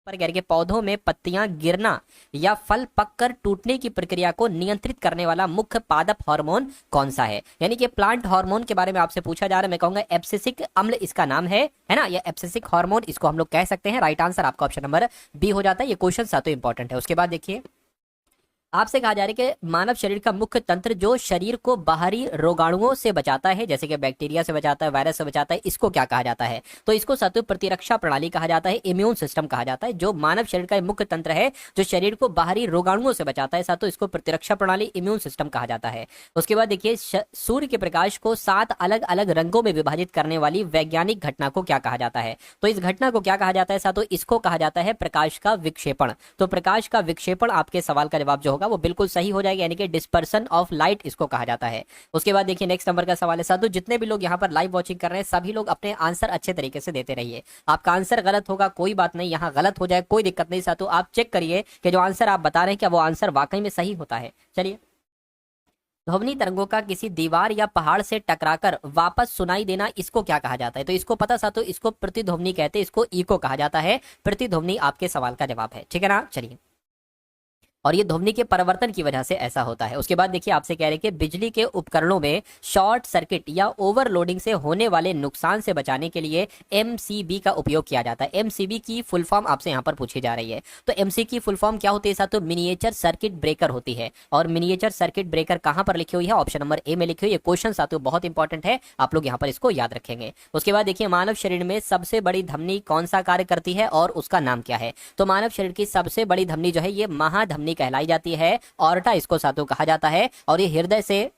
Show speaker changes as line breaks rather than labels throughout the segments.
पर कह रहे कि पौधों में पत्तियां गिरना या फल पककर टूटने की प्रक्रिया को नियंत्रित करने वाला मुख्य पादप हार्मोन कौन सा है। यानी कि प्लांट हार्मोन के बारे में आपसे पूछा जा रहा है। मैं कहूंगा एब्सिसिक अम्ल इसका नाम है ना, या एब्सिसिक हार्मोन इसको हम लोग कह सकते हैं। राइट आंसर आपका ऑप्शन नंबर बी हो जाता है। ये क्वेश्चन सा तो इंपॉर्टेंट है। उसके बाद देखिए आपसे कहा जा रहा है कि मानव शरीर का मुख्य तंत्र जो शरीर को बाहरी रोगाणुओं से बचाता है, जैसे कि बैक्टीरिया से बचाता है, वायरस से बचाता है, इसको क्या कहा जाता है। तो इसको साथी प्रतिरक्षा प्रणाली कहा जाता है, इम्यून सिस्टम कहा जाता है। जो मानव शरीर का मुख्य तंत्र है जो शरीर को बाहरी रोगाणुओं से बचाता है साथों, इसको प्रतिरक्षा प्रणाली, इम्यून सिस्टम कहा जाता है। उसके बाद देखिए सूर्य के प्रकाश को 7 अलग अलग रंगों में विभाजित करने वाली वैज्ञानिक घटना को क्या कहा जाता है। तो इस घटना को क्या कहा जाता है साथों, इसको कहा जाता है प्रकाश का विक्षेपण। तो प्रकाश का विक्षेपण आपके सवाल का जवाब जो होगा वो बिल्कुल सही हो जाएगा, यानी कि डिस्पर्सन ऑफ लाइट इसको कहा जाता है। उसके बाद देखिए नेक्स्ट नंबर का सवाल है साधु, जितने भी लोग यहाँ पर लाइव वॉचिंग कर रहे हैं सभी लोग अपने आंसर अच्छे तरीके से देते रहिए। आपका आंसर गलत होगा कोई बात नहीं, यहाँ गलत हो जाए कोई दिक्कत नहीं साधु, आप चेक करिए कि जो आंसर आप बता रहे हैं क्या वो आंसर वाकई में सही होता है। चलिए, ध्वनि तरंगों का किसी दीवार या पहाड़ से टकराकर वापस सुनाई देना इसको क्या कहा जाता है। तो इसको पता साथों, इसको प्रतिध्वनि कहते हैं, इसको इको कहा जाता है। प्रतिध्वनि आपके सवाल का जवाब है, ठीक है ना। चलिए, और ये ध्वनि के परिवर्तन की वजह से ऐसा होता है। उसके बाद देखिए आपसे कह रहे हैं कि बिजली के उपकरणों में शॉर्ट सर्किट या ओवरलोडिंग से होने वाले नुकसान से बचाने के लिए एमसीबी का उपयोग किया जाता है। एमसीबी की फुल फॉर्म आपसे यहाँ पर पूछी जा रही है। तो एमसी की फुल फॉर्म क्या होती है साथों, मिनिएचर सर्किट ब्रेकर होती है। और मिनिएचर सर्किट ब्रेकर कहाँ पर लिखी हुई है, ऑप्शन नंबर ए में लिखी हुई है। ये क्वेश्चन साथों बहुत इंपॉर्टेंट है, आप लोग यहाँ पर इसको याद रखेंगे। उसके बाद देखिए मानव शरीर में सबसे बड़ी धमनी कौन सा कार्य करती है और उसका नाम क्या है। तो मानव शरीर की सबसे बड़ी धमनी जो है ये महाधमनी कहलाई जाती है, ऑर्टा इसको साथों कहा जाता है। और ये हृदय से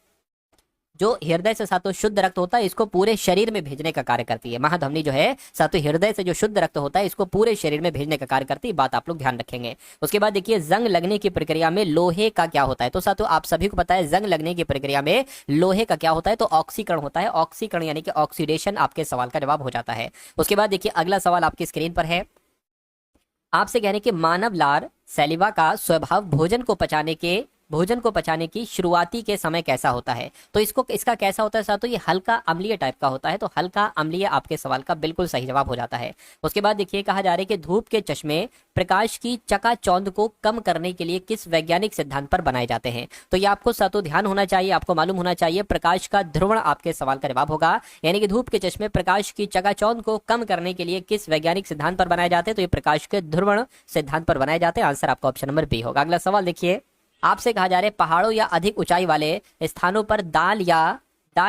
साथों शुद्ध रक्त होता है इसको पूरे शरीर में भेजने का कार्य करती है। महाधमनी जो है साथों हृदय से जो शुद्ध रक्त होता है इसको पूरे शरीर में भेजने का कार्य करती है, बात आप लोग ध्यान रखेंगे। उसके बाद देखिए जंग लगने की प्रक्रिया में लोहे का क्या होता है। तो साथों आप सभी को पता है जंग लगने की प्रक्रिया में लोहे का क्या होता है, तो ऑक्सीकरण होता है। ऑक्सीकरण यानी कि ऑक्सीडेशन आपके सवाल का जवाब हो जाता है। उसके बाद देखिए अगला सवाल आपकी स्क्रीन पर है। आपसे कह रहे हैं कि मानव लार सैलिवा का स्वभाव भोजन को पचाने की शुरुआती के समय कैसा होता है। तो इसका कैसा होता है साथों, ये हल्का अम्लीय टाइप का होता है। तो हल्का अम्लीय आपके सवाल का बिल्कुल सही जवाब हो जाता है। उसके बाद देखिए कहा जा रहा है कि धूप के चश्मे प्रकाश की चकाचौंध को कम करने के लिए किस वैज्ञानिक सिद्धांत पर बनाए जाते हैं। तो ये आपको साथों ध्यान होना चाहिए, आपको मालूम होना चाहिए। प्रकाश का ध्रुवण आपके सवाल का जवाब होगा, यानी कि धूप के चश्मे प्रकाश की चकाचौंध को कम करने के लिए किस वैज्ञानिक सिद्धांत पर बनाए जाते हैं। तो ये प्रकाश के ध्रुवण सिद्धांत पर बनाए जाते हैं। आंसर आपका ऑप्शन नंबर बी होगा। अगला सवाल देखिए आपसे कहा जा रहा है पहाड़ों या अधिक ऊंचाई वाले स्थानों पर दाल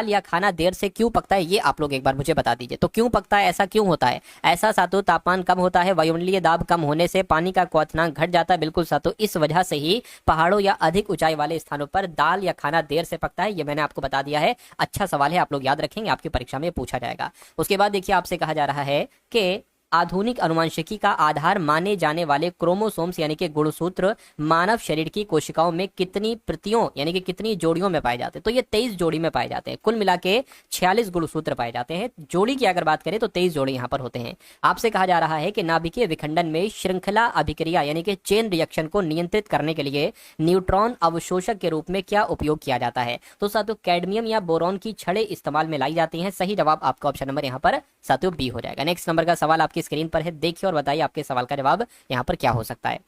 या खाना देर से क्यों पकता है, ये आप लोग एक बार मुझे बता दीजिए। तो क्यों पकता है, ऐसा क्यों होता है। ऐसा सातों तापमान कम होता है, वायुमंडलीय दाब कम होने से पानी का क्वथनांक घट जाता है। बिल्कुल सातों इस वजह से ही पहाड़ों या अधिक ऊंचाई वाले स्थानों पर दाल या खाना देर से पकता है। ये मैंने आपको बता दिया है, अच्छा सवाल है, आप लोग याद रखेंगे, आपकी परीक्षा में पूछा जाएगा। उसके बाद देखिए आपसे कहा जा रहा है कि आधुनिक अनुवांशिकी का आधार माने जाने वाले क्रोमोसोम्स यानी कि गुणसूत्र मानव शरीर की कोशिकाओं में कितनी प्रतियों यानी कि कितनी जोड़ियों में पाए जाते हैं। तो ये 23 जोड़ी में पाए जाते हैं। कुल मिला के 46 गुणसूत्र पाए जाते हैं। जोड़ी की अगर बात करें तो 23 जोड़ी यहाँ पर होते हैं। आपसे कहा जा रहा है कि नाभिकीय विखंडन में श्रृंखला अभिक्रिया यानी कि चेन रिएक्शन को नियंत्रित करने के लिए न्यूट्रॉन अवशोषक के रूप में क्या उपयोग किया जाता है। तो साथियों कैडमियम या बोरॉन की छड़ें इस्तेमाल में लाई जाती हैं। सही जवाब आपका ऑप्शन नंबर यहाँ पर साथियों बी हो जाएगा। नेक्स्ट नंबर का सवाल आपकी स्क्रीन पर है, देखिए और बताइए आपके सवाल का जवाब यहां पर क्या हो सकता है।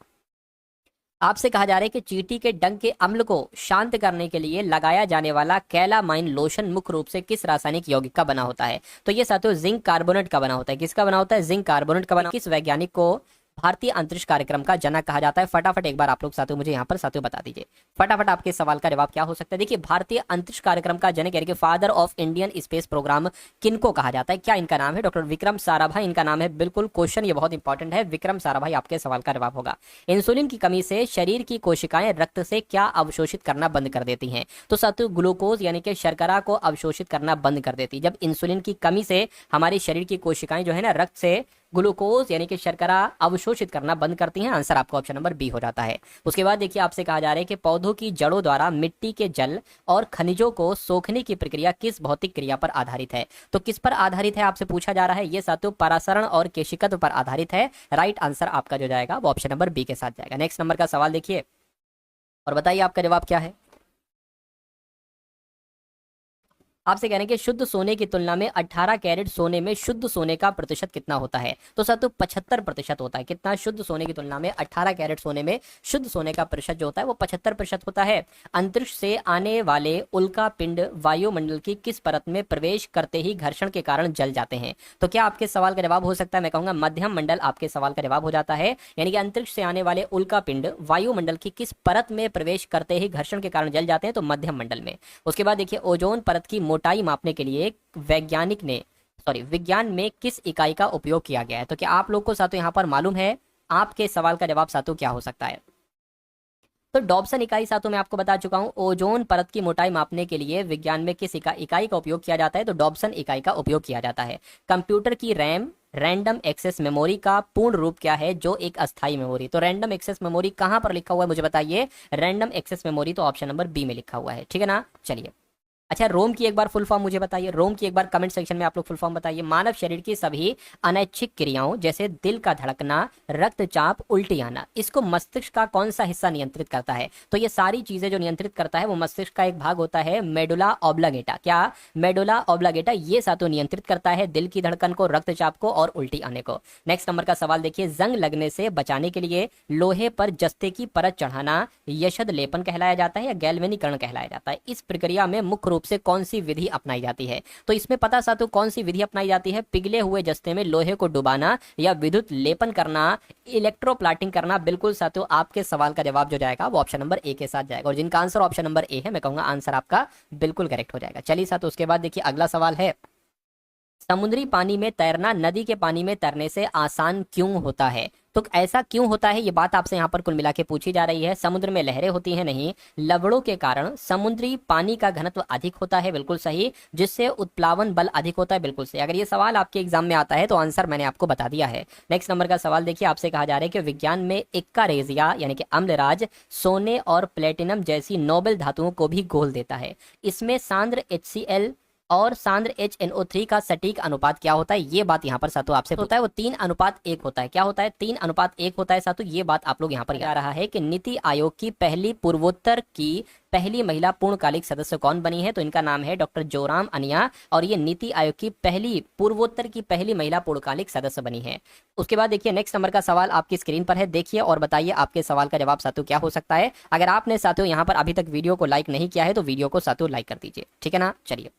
आपसे कहा जा रहा है कि चींटी के डंक के अम्ल को शांत करने के लिए लगाया जाने वाला कैलामाइन लोशन मुख्य रूप से किस रासायनिक यौगिक का बना होता है। तो ये साथियों जिंक कार्बोनेट का बना होता है। किसका बना होता है, जिंक कार्बोनेट का बना। किस वैज्ञानिक को भारतीय अंतरिक्ष कार्यक्रम का जनक कहा जाता है। फटाफट एक बार आप लोग साथियों मुझे यहाँ पर साथियों बता दीजिए, फटाफट आपके सवाल का जवाब क्या हो सकता है। देखिए भारतीय अंतरिक्ष कार्यक्रम का जनक यानी कि father of Indian space programme किनको कहा जाता है, क्या इनका नाम है। डॉक्टर विक्रम साराभाई इनका नाम है। बिल्कुल क्वेश्चन ये बहुत इंपॉर्टेंट है, विक्रम साराभाई आपके सवाल का जवाब होगा। इंसुलिन की कमी से शरीर की कोशिकाएं रक्त से क्या अवशोषित करना बंद कर देती हैं। तो साथियों ग्लूकोज यानी कि शर्करा को अवशोषित करना बंद कर देती है। जब इंसुलिन की कमी से हमारे शरीर की कोशिकाएं जो है ना रक्त से ग्लूकोज यानी कि शर्करा अवशोषित करना बंद करती हैं। आंसर आपका ऑप्शन नंबर बी हो जाता है। उसके बाद देखिए आपसे कहा जा रहा है कि पौधों की जड़ों द्वारा मिट्टी के जल और खनिजों को सोखने की प्रक्रिया किस भौतिक क्रिया पर आधारित है। तो किस पर आधारित है आपसे पूछा जा रहा है। ये साथियों परासरण और केशिकत्व पर आधारित है। राइट आंसर आपका जो जाएगा वो ऑप्शन नंबर बी के साथ जाएगा। नेक्स्ट नंबर का सवाल देखिए और बताइए आपका जवाब क्या है। आपसे कह रहे हैं कि शुद्ध सोने की तुलना में 18 कैरेट सोने में शुद्ध सोने का प्रतिशत कितना होता है, तो सर तो 75% होता है। कितना? शुद्ध सोने की तुलना में 18 कैरेट सोने में शुद्ध सोने का प्रतिशत जो होता है वो 75% होता है। अंतरिक्ष से आने वाले उल्का पिंड वायुमंडल की किस परत में प्रवेश करते ही घर्षण के कारण जल जाते हैं? तो क्या आपके सवाल का जवाब हो सकता है? मैं कहूंगा मध्यम मंडल आपके सवाल का जवाब हो जाता है। यानी कि अंतरिक्ष से आने वाले उल्का पिंड वायुमंडल की किस परत में प्रवेश करते ही घर्षण के कारण जल जाते हैं? तो मध्यम मंडल में। उसके बाद देखिए, ओजोन परत की मोटाई मापने के लिए विज्ञान में किस इकाई का उपयोग किया गया है? तो क्या आप लोग को साथों यहाँ पर मालूम है आपके सवाल का जवाब साथों क्या हो सकता है? तो डॉप्सन इकाई साथों मैं आपको बता चुका हूं। ओजोन परत की मोटाई मापने के लिए विज्ञान में किस इकाई का उपयोग किया जाता है? तो डॉप्सन इकाई का उपयोग किया जाता है। कंप्यूटर की रैम रैंडम एक्सेस मेमोरी का पूर्ण रूप क्या है? जो एक अस्थाई मेमोरी। तो रैंडम एक्सेस मेमोरी कहां पर लिखा हुआ है मुझे बताइए? रैंडम एक्सेस मेमोरी तो ऑप्शन नंबर बी में लिखा हुआ है, ठीक है ना। चलिए, अच्छा, रोम की एक बार फुल फॉर्म मुझे बताइए। रोम की एक बार कमेंट सेक्शन में आप लोग फुल फॉर्म बताइए। मानव शरीर की सभी अनैच्छिक क्रियाओं जैसे दिल का धड़कना, रक्तचाप, उल्टी आना, इसको मस्तिष्क का कौन सा हिस्सा नियंत्रित करता है? तो ये सारी चीजें जो नियंत्रित करता है वो मस्तिष्क का एक भाग होता है मेडुला ऑब्लांगेटा। क्या? मेडुला ऑब्लांगेटा ये सातों नियंत्रित करता है दिल की धड़कन को, रक्तचाप को और उल्टी आने को। नेक्स्ट नंबर का सवाल देखिए, जंग लगने से बचाने के लिए लोहे पर जस्ते की परत चढ़ाना यशद लेपन कहलाया जाता है या गैल्वेनीकरण कहलाया जाता है? इस प्रक्रिया में मुख्य रूप से कौन सी विधि अपनाई जाती है? तो इसमें पता साथों कौन सी विधि अपनाई जाती है? पिघले हुए जस्ते में लोहे को डुबाना या विद्युत लेपन करना, इलेक्ट्रोप्लाटिंग करना। बिल्कुल साथियों, आपके सवाल का जवाब जो जाएगा वो ऑप्शन नंबर ए के साथ जाएगा, और जिनका आंसर ऑप्शन नंबर ए है मैं कहूंगा आंसर आपका बिल्कुल करेक्ट हो जाएगा। चलिए साथियों, उसके बाद देखिए अगला सवाल है, समुद्री पानी में तैरना नदी के पानी में तैरने से आसान क्यों होता है? तो ऐसा क्यों होता है ये बात आपसे यहाँ पर कुल मिला के पूछी जा रही है। समुद्र में लहरें होती हैं? नहीं, लवड़ों के कारण समुद्री पानी का घनत्व अधिक होता है, बिल्कुल सही, जिससे उत्प्लावन बल अधिक होता है, बिल्कुल सही। अगर ये सवाल आपके एग्जाम में आता है तो आंसर मैंने आपको बता दिया है। नेक्स्ट नंबर का सवाल देखिए, आपसे कहा जा रहा है कि विज्ञान में इक्का रेजिया यानी कि अम्लराज सोने और प्लेटिनम जैसी नोबेल धातुओं को भी घोल देता है। इसमें सांद्र HCl और सांद्र HNO3 का सटीक अनुपात क्या होता है? ये बात यहाँ पर सातों आपसे होता है, वो 3:1 होता है। क्या होता है? 3:1 होता है सातों। ये बात आप लोग यहाँ पर आ रहा है कि नीति आयोग की पहली पूर्वोत्तर की पहली महिला पूर्णकालिक सदस्य कौन बनी है? तो इनका नाम है डॉक्टर जोराम अनिया, और ये नीति आयोग की पहली पूर्वोत्तर की पहली महिला पूर्णकालिक सदस्य बनी है। उसके बाद देखिए नेक्स्ट नंबर का सवाल आपकी स्क्रीन पर है, देखिए और बताइए आपके सवाल का जवाब साथियों क्या हो सकता है। अगर आपने साथियों यहाँ पर अभी तक वीडियो को लाइक नहीं किया है तो वीडियो को साथियों लाइक कर दीजिए, ठीक है ना। चलिए,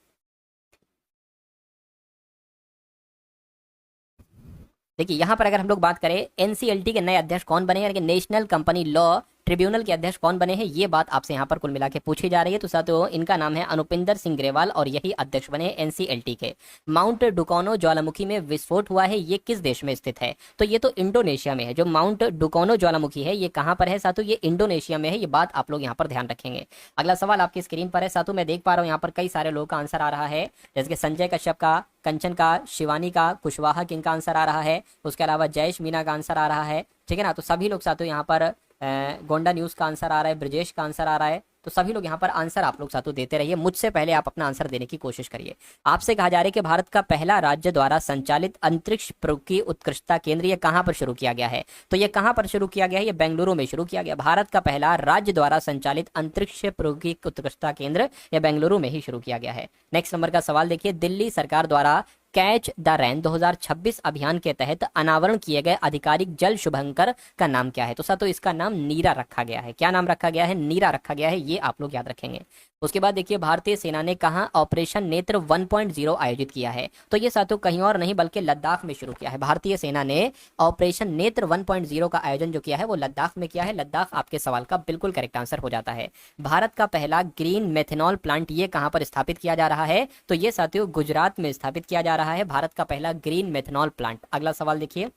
देखिए यहाँ पर अगर हम लोग बात करें एनसीएलटी के नए अध्यक्ष कौन बने हैं, यानी कि नेशनल कंपनी लॉ ट्रिब्यूनल के अध्यक्ष कौन बने हैं, ये बात आपसे यहाँ पर कुल मिला के पूछी जा रही है। तो साथियों इनका नाम है अनुपिंदर सिंह ग्रेवाल और यही अध्यक्ष बने एनसीएलटी के। माउंट डुकोनो ज्वालामुखी में विस्फोट हुआ है, ये किस देश में स्थित है? तो ये तो इंडोनेशिया में है। जो माउंट डुकोनो ज्वालामुखी है ये कहाँ पर है साथियों? ये इंडोनेशिया में है। ये बात आप लोग यहाँ पर ध्यान रखेंगे। अगला सवाल आपकी स्क्रीन पर है साथियों, मैं देख पा रहा हूँ यहाँ पर कई सारे लोगों का आंसर आ रहा है, जैसे कि संजय कश्यप का, कंचन का, शिवानी का, कुशवाहा किंग का आंसर आ रहा है। उसके अलावा जयेश मीना का आंसर आ रहा है, ठीक है ना। तो सभी लोग साथियों यहाँ पर गोंडा न्यूज़ का आंसर आ रहा है, ब्रजेश का आंसर आ रहा है। तो सभी लोग यहाँ पर आंसर आप लोग साथियों देते रहिए, मुझसे पहले आप अपना आंसर देने की कोशिश करिए। आपसे कहा जा रहा है कि भारत का पहला राज्य द्वारा संचालित अंतरिक्ष प्रौद्योगिकी उत्कृष्टता केंद्र ये कहाँ पर शुरू किया गया है? तो ये कहाँ पर शुरू किया गया है? ये बेंगलुरु में शुरू किया गया। भारत का पहला राज्य द्वारा संचालित अंतरिक्ष प्रौद्योगिकी उत्कृष्टता केंद्र ये बेंगलुरु में ही शुरू किया गया है। नेक्स्ट नंबर का सवाल देखिए, दिल्ली सरकार द्वारा कैच द रैन 2026 अभियान के तहत अनावरण किए गए आधिकारिक जल शुभंकर का नाम क्या है? तो साथियों इसका नाम नीरा रखा गया है। क्या नाम रखा गया है? नीरा रखा गया है, ये आप लोग याद रखेंगे। उसके बाद देखिए, भारतीय सेना ने कहाँ ऑपरेशन नेत्र 1.0 आयोजित किया है? तो ये साथियों कहीं और नहीं बल्कि लद्दाख में शुरू किया है। भारतीय सेना ने ऑपरेशन नेत्र 1.0 का आयोजन जो किया है वो लद्दाख में किया है। लद्दाख आपके सवाल का बिल्कुल करेक्ट आंसर हो जाता है। भारत का पहला ग्रीन मेथनॉल प्लांट ये कहाँ पर स्थापित किया जा रहा है? तो ये साथियों गुजरात में स्थापित किया जा रहा है, भारत का पहला ग्रीन मेथनॉल प्लांट। अगला सवाल देखिए,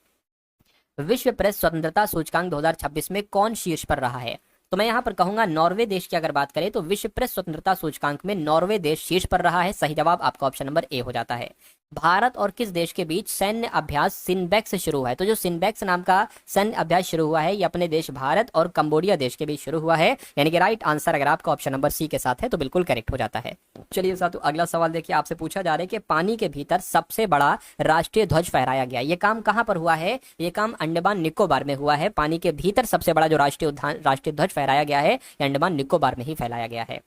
विश्व प्रेस स्वतंत्रता सूचकांक 2026 में कौन शीर्ष पर रहा है? तो मैं यहाँ पर कहूंगा नॉर्वे देश की अगर बात करें तो विश्व प्रेस स्वतंत्रता सूचकांक में नॉर्वे देश शीर्ष पर रहा है। सही जवाब आपका ऑप्शन नंबर ए हो जाता है। भारत और किस देश के बीच सैन्य अभ्यास सिनबैक्स शुरू हुआ है? तो जो सिनबैक्स नाम का सैन्य अभ्यास शुरू हुआ है ये अपने देश भारत और कंबोडिया देश के बीच शुरू हुआ है, यानी कि राइट आंसर अगर आपका ऑप्शन नंबर सी के साथ है तो बिल्कुल करेक्ट हो जाता है। चलिए साथियों अगला सवाल देखिए, आपसे पूछा जा रहा है कि पानी के भीतर सबसे बड़ा राष्ट्रीय ध्वज फहराया गया, ये काम कहां पर हुआ है? ये काम अंडमान निकोबार में हुआ है। पानी के भीतर सबसे बड़ा जो राष्ट्रीय ध्वज फहराया गया है ये अंडमान निकोबार में ही फैलाया गया है।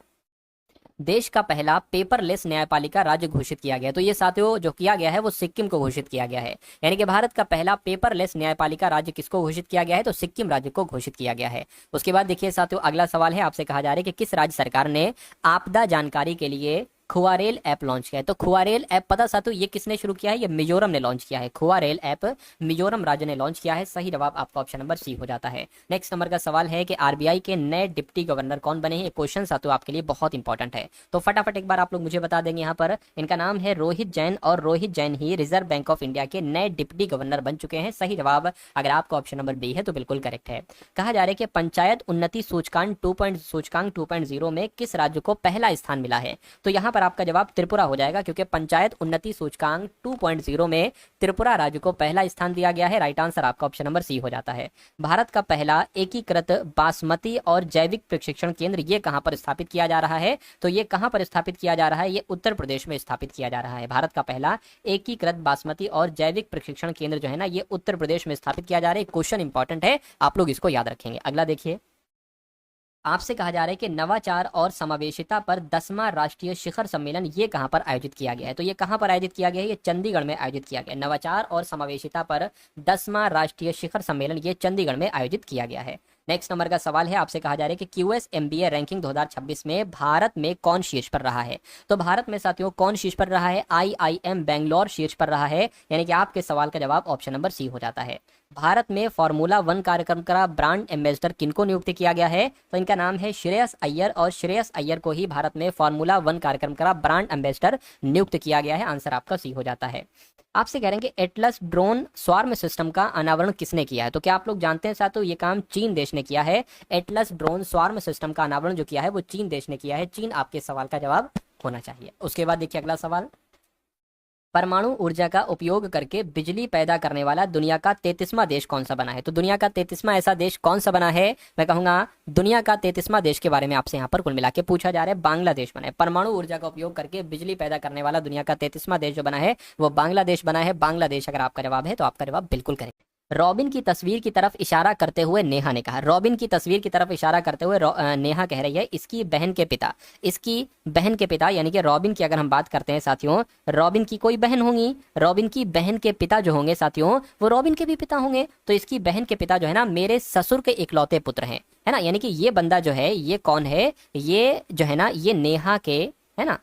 देश का पहला पेपरलेस न्यायपालिका राज्य घोषित किया गया? तो ये साथियों जो किया गया है वो सिक्किम को घोषित किया गया है। यानी कि भारत का पहला पेपरलेस न्यायपालिका राज्य किसको घोषित किया गया है? तो सिक्किम राज्य को घोषित किया गया है। उसके बाद देखिए साथियों अगला सवाल है, आपसे कहा जा रहा है कि किस राज्य सरकार ने आपदा जानकारी के लिए खुआरेल ऐप लॉन्च किया है? तो खुआरेल ऐप पता साथियों ये किसने शुरू किया है? ये मिजोरम ने लॉन्च किया है। खुआरेल ऐप मिजोरम राज्य ने लॉन्च किया है। सही जवाब आपका ऑप्शन नंबर सी हो जाता है। नेक्स्ट नंबर का सवाल है कि आरबीआई के नए डिप्टी गवर्नर कौन बने हैं? ये क्वेश्चन साथियों आपके लिए बहुत इंपॉर्टेंट है, तो फटाफट एक बार आप लोग मुझे बता देंगे। यहाँ पर इनका नाम है रोहित जैन, और रोहित जैन ही रिजर्व बैंक ऑफ इंडिया के नए डिप्टी गवर्नर बन चुके हैं। सही जवाब अगर आपका ऑप्शन नंबर बी है तो बिल्कुल करेक्ट है। कहा जा रहा है कि पंचायत उन्नति सूचकांक 2.0 में किस राज्य को पहला स्थान मिला है? तो यहाँ पर आपका जवाब त्रिपुरा हो जाएगा, क्योंकि पंचायत उन्नति सूचकांक 2.0 में त्रिपुरा राज्य को पहला स्थान दिया गया है। राइट आंसर आपका ऑप्शन नंबर सी हो जाता है। भारत का पहला एकीकृत बासमती और जैविक प्रशिक्षण केंद्र ये कहां पर स्थापित किया जा रहा है? तो ये कहां पर स्थापित किया जा रहा है? ये उत्तर प्रदेश में स्थापित किया जा रहा है। भारत का पहला एकीकृत बासमती और जैविक प्रशिक्षण केंद्र जो है ना ये उत्तर प्रदेश में स्थापित किया जा रहा है। क्वेश्चन इंपॉर्टेंट है, आप लोग इसको याद रखेंगे। अगला देखिए, आपसे कहा जा रहा है कि नवाचार और समावेशिता पर 10वां राष्ट्रीय शिखर सम्मेलन ये कहां पर आयोजित किया गया है? तो ये कहां पर आयोजित किया गया है? ये चंडीगढ़ में आयोजित किया गया है। नवाचार और समावेशिता पर 10वां राष्ट्रीय शिखर सम्मेलन ये चंडीगढ़ में आयोजित किया गया है। नेक्स्ट नंबर का सवाल है, आपसे कहा जा रहा है कि क्यूएस एमबीए रैंकिंग 2026 में भारत में कौन शीर्ष पर रहा है? तो भारत में साथियों कौन शीर्ष पर रहा है? आईआईएम बेंगलोर शीर्ष पर रहा है। यानी कि आपके सवाल का जवाब ऑप्शन नंबर सी हो जाता है। भारत में फॉर्मूला 1 कार्यक्रम का ब्रांड एम्बेसडर किनको नियुक्त किया गया है? तो इनका नाम है श्रेयस अय्यर, और श्रेयस अय्यर को ही भारत में फॉर्मूला 1 कार्यक्रम का ब्रांड एम्बेसडर नियुक्त किया गया है। आंसर आपका सी हो जाता है। आपसे कह रहे हैं कि एटलस ड्रोन स्वार्म सिस्टम का अनावरण किसने किया है? तो क्या आप लोग जानते हैं साथियों ये काम चीन देश ने किया है। एटलस ड्रोन स्वार्म सिस्टम का अनावरण जो किया है वो चीन देश ने किया है। चीन आपके सवाल का जवाब होना चाहिए। उसके बाद देखिए अगला सवाल, परमाणु ऊर्जा का उपयोग करके बिजली पैदा करने वाला दुनिया का 33वां देश कौन सा बना है? तो दुनिया का 33वां ऐसा देश कौन सा बना है? मैं कहूंगा दुनिया का 33वां देश के बारे में आपसे यहाँ पर कुल मिला के पूछा जा रहा है। बांग्लादेश बना है। परमाणु ऊर्जा का उपयोग करके बिजली पैदा करने वाला दुनिया का 33वां देश जो बना है वो बांग्लादेश बना है। बांग्लादेश अगर आपका जवाब है तो आपका जवाब बिल्कुल करेक्ट। रॉबिन की तस्वीर की तरफ इशारा करते हुए नेहा ने कहा, रॉबिन की तस्वीर की तरफ इशारा करते हुए नेहा कह रही है इसकी बहन के पिता, इसकी बहन के पिता यानी कि रॉबिन की अगर हम बात करते हैं साथियों, रॉबिन की कोई बहन होंगी, रॉबिन की बहन के पिता जो होंगे साथियों वो रॉबिन के भी पिता होंगे। तो इसकी बहन के पिता जो है ना मेरे ससुर के इकलौते पुत्र हैं, है ना। यानी कि ये बंदा जो है ये कौन है? ये जो है ना ये नेहा के, है ना,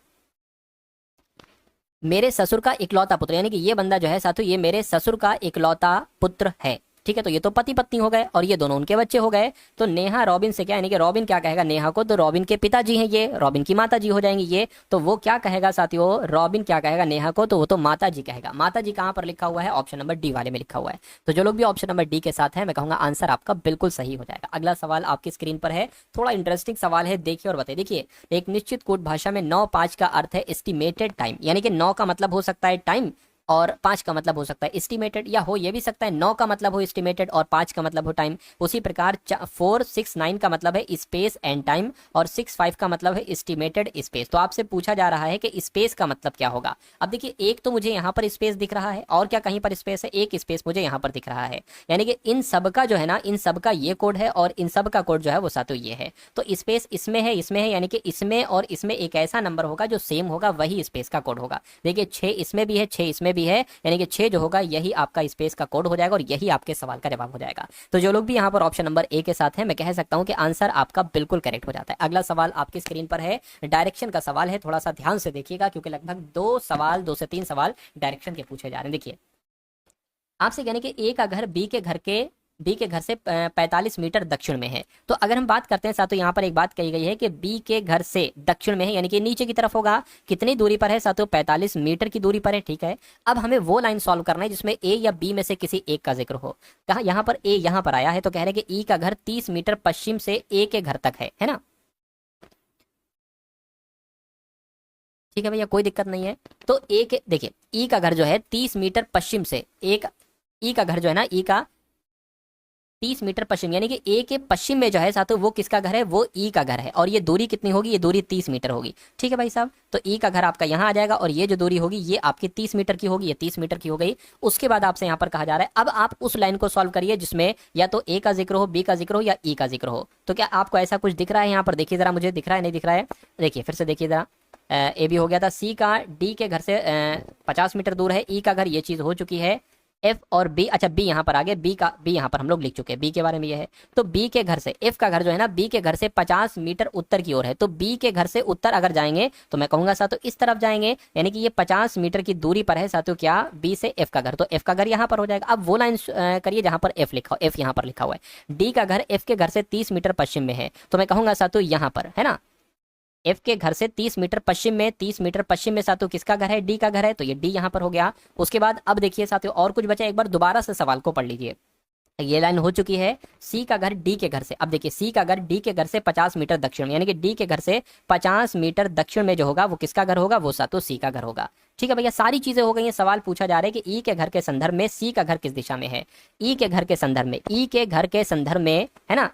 मेरे ससुर का इकलौता पुत्र, यानी कि ये बंदा जो है साथियों ये मेरे ससुर का इकलौता पुत्र है। ठीक है, तो ये तो पति पत्नी हो गए और ये दोनों उनके बच्चे हो गए। तो नेहा रॉबिन से क्या, यानी कि रॉबिन क्या कहेगा नेहा को? तो रॉबिन के पिताजी हैं ये, रॉबिन की माता जी हो जाएंगी ये। तो वो क्या कहेगा साथियों? रॉबिन क्या कहेगा नेहा को? तो वो तो माता जी कहेगा। माता जी कहाँ पर लिखा हुआ है? ऑप्शन नंबर डी वाले में लिखा हुआ है। तो जो लोग भी ऑप्शन नंबर डी के साथ है मैं कहूंगा आंसर आपका बिल्कुल सही हो जाएगा। अगला सवाल आपकी स्क्रीन पर है, थोड़ा इंटरेस्टिंग सवाल है, देखिए और बताइए। देखिए एक निश्चित कूट भाषा में 9-5 का अर्थ है एस्टिमेटेड टाइम, यानी कि 9 का मतलब हो सकता है टाइम और 5 का मतलब हो सकता है एस्टिमेटेड, या हो ये भी सकता है 9 का मतलब हो एस्टिमेटेड और 5 का मतलब हो टाइम। उसी प्रकार 4-6-9 का मतलब है स्पेस एंड टाइम और 6-5 का मतलब है एस्टिमेटेड स्पेस। तो आपसे पूछा जा रहा है कि स्पेस का मतलब क्या होगा। अब देखिए एक तो मुझे यहाँ पर स्पेस दिख रहा है और क्या कहीं पर स्पेस है? एक स्पेस मुझे यहाँ पर दिख रहा है, यानी कि इन सब का जो है ना इन सब का ये कोड है और इन सब का कोड जो है वो साथों ये है। तो स्पेस इसमें है, इसमें है, यानी कि इसमें और इसमें एक ऐसा नंबर होगा जो सेम होगा, वही स्पेस का कोड होगा। देखिए 6 इसमें भी है, 6 इसमें भी है, यानी कि 6 जो होगा यही आपका स्पेस का कोड हो जाएगा और यही आपके सवाल का जवाब हो जाएगा। तो जो लोग भी यहाँ पर ऑप्शन नंबर ए के साथ हैं मैं कह सकता हूं कि आंसर आपका बिल्कुल करेक्ट हो जाता है। अगला सवाल आपकी स्क्रीन पर है, डायरेक्शन का सवाल है, थोड़ा सा ध्यान से देखिएगा क्योंकि लगभग 2 से 3 सवाल डायरेक्शन के पूछे जा रहे हैं। देखिए आपसे कहने कि ए का घर बी के घर से 45 मीटर दक्षिण में है। तो अगर हम बात करते हैं साथियों यहाँ पर एक बात कही गई है कि बी के घर से दक्षिण में है, यानी कि नीचे की तरफ होगा। कितनी दूरी पर है साथियों? 45 मीटर की दूरी पर है। ठीक है, अब हमें वो लाइन सॉल्व करना है जिसमें ए या बी में से किसी एक का जिक्र हो। कहा यहाँ पर ए यहाँ पर आया है तो कह रहे हैं कि ई का घर 30 मीटर पश्चिम से ए के घर तक है ना। ठीक है भैया, कोई दिक्कत नहीं है। तो ए के देखिए ई का घर जो है 30 मीटर पश्चिम से, एक ई का घर जो है ना ई का 30 मीटर पश्चिम, यानी कि ए के पश्चिम में जो है साथियों वो किसका घर है, वो ई का घर है। और ये दूरी कितनी होगी, ये दूरी 30 मीटर होगी। ठीक है भाई साहब, तो ई का घर आपका यहाँ आ जाएगा और ये जो दूरी होगी ये आपकी 30 मीटर की होगी, ये 30 मीटर की हो गई। उसके बाद आपसे यहाँ पर कहा जा रहा है अब आप उस लाइन को सॉल्व करिए जिसमें या तो ए का जिक्र हो, बी का जिक्र हो या ई का जिक्र हो। तो क्या आपको ऐसा कुछ दिख रहा है यहाँ पर, देखिए जरा, मुझे दिख रहा है नहीं दिख रहा है, देखिए फिर से देखिए जरा। ए भी हो गया था, सी का डी के घर से 50 मीटर दूर है, ई का घर, ये चीज हो चुकी है। एफ और बी, अच्छा बी यहाँ पर आ गया, बी यहाँ पर हम लोग लिख चुके हैं, बी के बारे में ये है। तो बी के घर से एफ का घर जो है ना, बी के घर से 50 मीटर उत्तर की ओर है। तो बी के घर से उत्तर अगर जाएंगे तो मैं कहूंगा साथियों इस तरफ जाएंगे, यानी कि ये 50 मीटर की दूरी पर है साथियों क्या, बी से एफ का घर। तो एफ का घर यहाँ पर हो जाएगा। अब वो लाइन करिए जहां पर एफ लिखा हो, एफ यहाँ पर लिखा हुआ है। डी का घर एफ के घर से 30 मीटर पश्चिम में है, तो मैं कहूंगा साथियों यहाँ पर है ना, एफ के घर से 30 मीटर पश्चिम में, 30 मीटर पश्चिम में साथियों किसका घर है, डी का घर है। तो ये डी यहाँ पर हो गया। उसके बाद अब देखिए साथियों और कुछ बचा, एक बार दोबारा से सवाल को पढ़ लीजिए। ये लाइन हो चुकी है, सी का घर डी के घर से, अब देखिए सी का घर डी के घर से 50 मीटर दक्षिण में, यानी कि डी के घर से 50 मीटर दक्षिण में जो होगा वो किसका घर होगा, वो साथियों सी का घर होगा। ठीक है भैया, सारी चीजें हो गई हैं। सवाल पूछा जा रहा है कि ई के घर के संदर्भ में सी का घर किस दिशा में है, ई के घर के संदर्भ में, ई के घर के संदर्भ में है ना,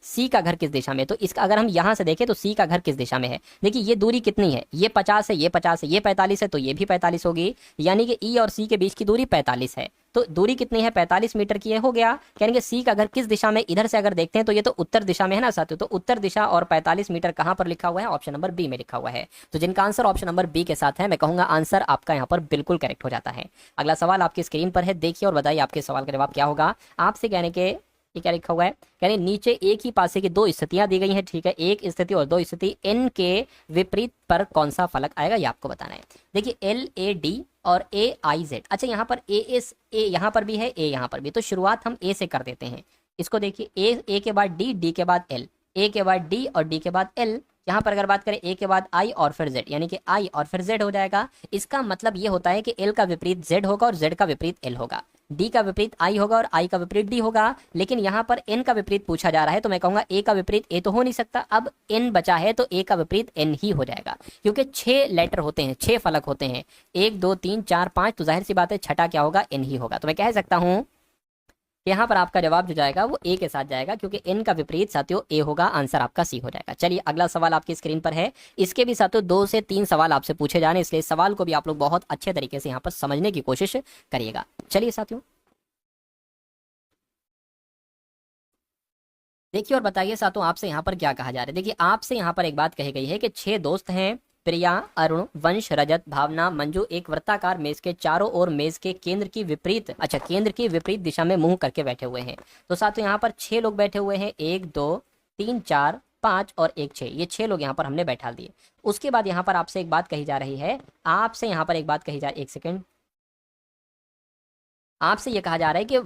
सी का घर किस दिशा में। तो इसका अगर हम यहां से देखें तो सी का घर किस दिशा में है, देखिए ये दूरी कितनी है, ये 50 है, ये 50 है, ये 45 है, तो ये भी 45 होगी, यानी कि ई और सी के बीच की दूरी 45 है। तो दूरी कितनी है, 45 मीटर की है, हो गया। यानी कि सी का घर किस दिशा में, इधर से अगर देखते हैं तो ये तो उत्तर दिशा में है ना साथियों, तो उत्तर दिशा और 45 मीटर कहां पर लिखा हुआ है, ऑप्शन नंबर बी में लिखा हुआ है। तो जिनका आंसर ऑप्शन नंबर बी के साथ है, मैं कहूंगा आंसर आपका यहाँ पर बिल्कुल करेक्ट हो जाता है। अगला सवाल आपकी स्क्रीन पर है, देखिए और बताइए आपके सवाल का जवाब क्या होगा। आपसे कहने के ये क्या लिखा हुआ है, यानी नीचे एक ही पासे की दो स्थितियां दी गई हैं। ठीक है, एक स्थिति और दो स्थिति, एन के विपरीत पर कौन सा फलक आएगा ये आपको बताना है। देखिए एल ए डी और ए आई जेड, अच्छा यहाँ पर ए एस, ए यहाँ पर भी है, ए यहाँ पर भी, तो शुरुआत हम ए से कर देते हैं। इसको देखिए, ए के बाद डी, डी के बाद एल, ए के बाद डी और डी के बाद एल। यहाँ पर अगर बात करें ए के बाद आई और फिर जेड, यानी कि आई और फिर जेड हो जाएगा। इसका मतलब ये होता है कि एल का विपरीत जेड होगा और जेड का विपरीत एल होगा, डी का विपरीत आई होगा और आई का विपरीत डी होगा। लेकिन यहाँ पर एन का विपरीत पूछा जा रहा है, तो मैं कहूंगा ए का विपरीत ए तो हो नहीं सकता। अब एन बचा है तो ए का विपरीत एन ही हो जाएगा, क्योंकि 6 लेटर होते हैं, 6 फलक होते हैं, 1 2 3 4 5, तो जाहिर सी बात है छठा क्या होगा, एन ही होगा। तो मैं कह सकता हूँ यहाँ पर आपका जवाब जो जाएगा वो ए के साथ जाएगा, क्योंकि एन का विपरीत साथियों ए होगा, आंसर आपका सी हो जाएगा। चलिए अगला सवाल आपकी स्क्रीन पर है, इसके भी साथियों 2 से 3 सवाल आपसे पूछे जाने, इसलिए सवाल को भी आप लोग बहुत अच्छे तरीके से यहाँ पर समझने की कोशिश करिएगा। चलिए साथियों देखिए और बताइए साथियों आपसे यहाँ पर क्या कहा जा रहा है। देखिए आपसे यहाँ पर एक बात कही गई है कि 6 दोस्त हैं, प्रिया, अरुण, वंश, रजत, भावना, मंजू, एक वृत्ताकार मेज के चारों ओर मेज के केंद्र की विपरीत, अच्छा केंद्र की विपरीत दिशा में मुंह करके बैठे हुए हैं। तो साथियों यहाँ पर 6 लोग बैठे हुए हैं, 1 2 3 4 5 और 1 6, ये 6 लोग यहाँ पर हमने बैठा दिए। उसके बाद यहाँ पर आपसे एक बात कही जा रही है, आपसे यहाँ पर एक बात कही जा रही है, एक सेकेंड, आपसे ये कहा जा रहा है कि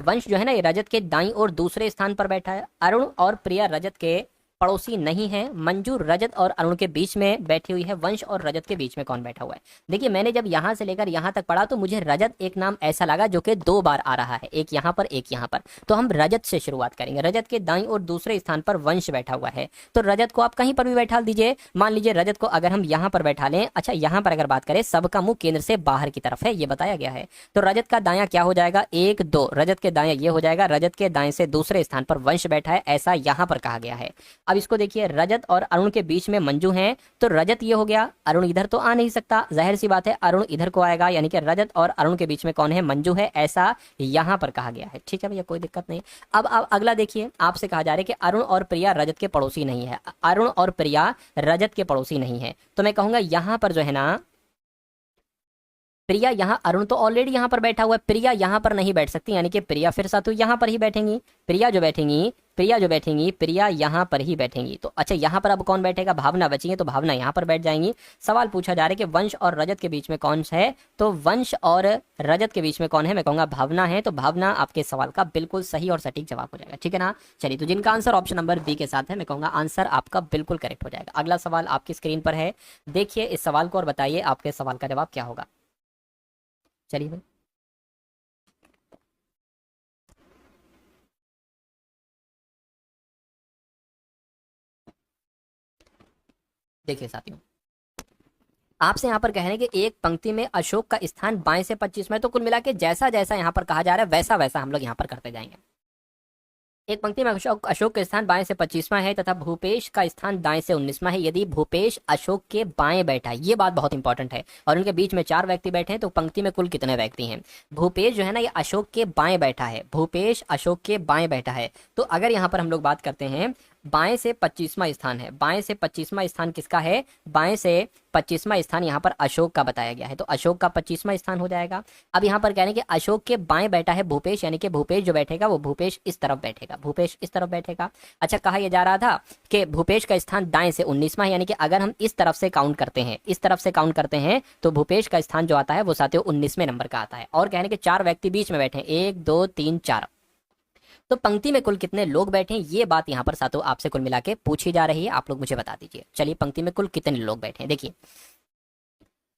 वंश जो है ना ये रजत के दाईं और दूसरे स्थान पर बैठा है, अरुण और प्रिया रजत के पड़ोसी नहीं है, मंजू रजत और अरुण के बीच में बैठी हुई है, वंश और रजत के बीच में कौन बैठा हुआ है। देखिए मैंने जब यहाँ से लेकर यहाँ तक पढ़ा तो मुझे रजत एक नाम ऐसा लगा जो कि 2 बार आ रहा है, एक यहाँ पर एक यहाँ पर। तो हम रजत से शुरुआत करेंगे, रजत के दाईं और दूसरे स्थान पर वंश बैठा हुआ है, तो रजत को आप कहीं पर भी बैठा दीजिए। मान लीजिए रजत को अगर हम यहाँ पर बैठा लें, अच्छा यहाँ पर अगर बात करें सबका मुंह केंद्र से बाहर की तरफ है, ये बताया गया है, तो रजत का दायां क्या हो जाएगा, 1 2, रजत के दायां ये हो जाएगा, रजत के दाएं से दूसरे स्थान पर वंश बैठा है, ऐसा यहाँ पर कहा गया है। अब इसको देखिए, रजत और अरुण के बीच में मंजू हैं, तो रजत ये हो गया, अरुण इधर तो आ नहीं सकता, जाहिर सी बात है अरुण इधर को आएगा, यानी कि रजत और अरुण के बीच में कौन है, मंजू है, ऐसा यहाँ पर कहा गया है। ठीक है भैया, कोई दिक्कत नहीं। अब अगला देखिए, आपसे कहा जा रहा है कि अरुण और प्रिया रजत के पड़ोसी नहीं है, अरुण और प्रिया रजत के पड़ोसी नहीं है, तो मैं कहूंगा यहाँ पर जो है ना प्रिया, यहाँ अरुण तो ऑलरेडी यहाँ पर बैठा हुआ है, प्रिया यहाँ पर नहीं बैठ सकती, यानी कि प्रिया फिर साथ यहाँ पर ही बैठेंगी, प्रिया जो बैठेंगी, प्रिया यहाँ पर ही बैठेंगी। तो अच्छा यहाँ पर अब कौन बैठेगा, भावना बची है, तो भावना यहाँ पर बैठ जाएंगी। सवाल पूछा जा रहा है कि वंश और रजत के बीच में कौन है, तो वंश और रजत के बीच में कौन है, मैं कहूंगा भावना है, तो भावना आपके सवाल का बिल्कुल सही और सटीक जवाब हो जाएगा। ठीक है ना। चलिए, तो जिनका आंसर ऑप्शन नंबर बी के साथ है, मैं कहूंगा आंसर आपका बिल्कुल करेक्ट हो जाएगा। अगला सवाल आपकी स्क्रीन पर है, देखिए इस सवाल को और बताइए आपके सवाल का जवाब क्या होगा। चलिए भाई, देखिए साथियों आपसे यहाँ पर कह रहे हैं कि एक पंक्ति में अशोक का स्थान बाएं से 25 में, तो कुल मिला के जैसा जैसा यहाँ पर कहा जा रहा है वैसा वैसा हम लोग यहाँ पर करते जाएंगे। एक पंक्ति में अशोक अशोक का स्थान बाएं से 25वां है तथा भूपेश का स्थान दाएं से 19वां है। यदि भूपेश अशोक के बाएं बैठा है, ये बात बहुत इंपॉर्टेंट है, और उनके बीच में 4 व्यक्ति बैठे हैं, तो पंक्ति में कुल कितने व्यक्ति हैं? भूपेश जो है ना, ये अशोक के बाएं बैठा है, भूपेश अशोक के बाएं बैठा है। तो अगर यहाँ पर हम लोग बात करते हैं, बाएं से 25वां स्थान है, बाएं से 25वां स्थान किसका है? बाएं से 25वां स्थान यहाँ पर अशोक का बताया गया है, तो अशोक का 25वां स्थान हो जाएगा। अब यहाँ पर कह रहे हैं कि अशोक के बाएं बैठा है भूपेश, यानी कि भूपेश जो बैठेगा वो भूपेश इस तरफ बैठेगा, भूपेश इस तरफ बैठेगा। अच्छा, कहा यह जा रहा था कि भूपेश का स्थान दाएं से 19वां है, यानी कि अगर हम इस तरफ से काउंट करते हैं, इस तरफ से काउंट करते हैं, तो भूपेश का स्थान जो आता है वो साथियों 19वें नंबर का आता है। और कहने के 4 व्यक्ति बीच में बैठे हैं, 1 2 3 4। तो पंक्ति में कुल कितने लोग बैठे हैं, ये बात यहाँ पर साथियों आपसे कुल मिला के पूछी जा रही है, आप लोग मुझे बता दीजिए। चलिए, पंक्ति में कुल कितने लोग बैठे हैं देखिए,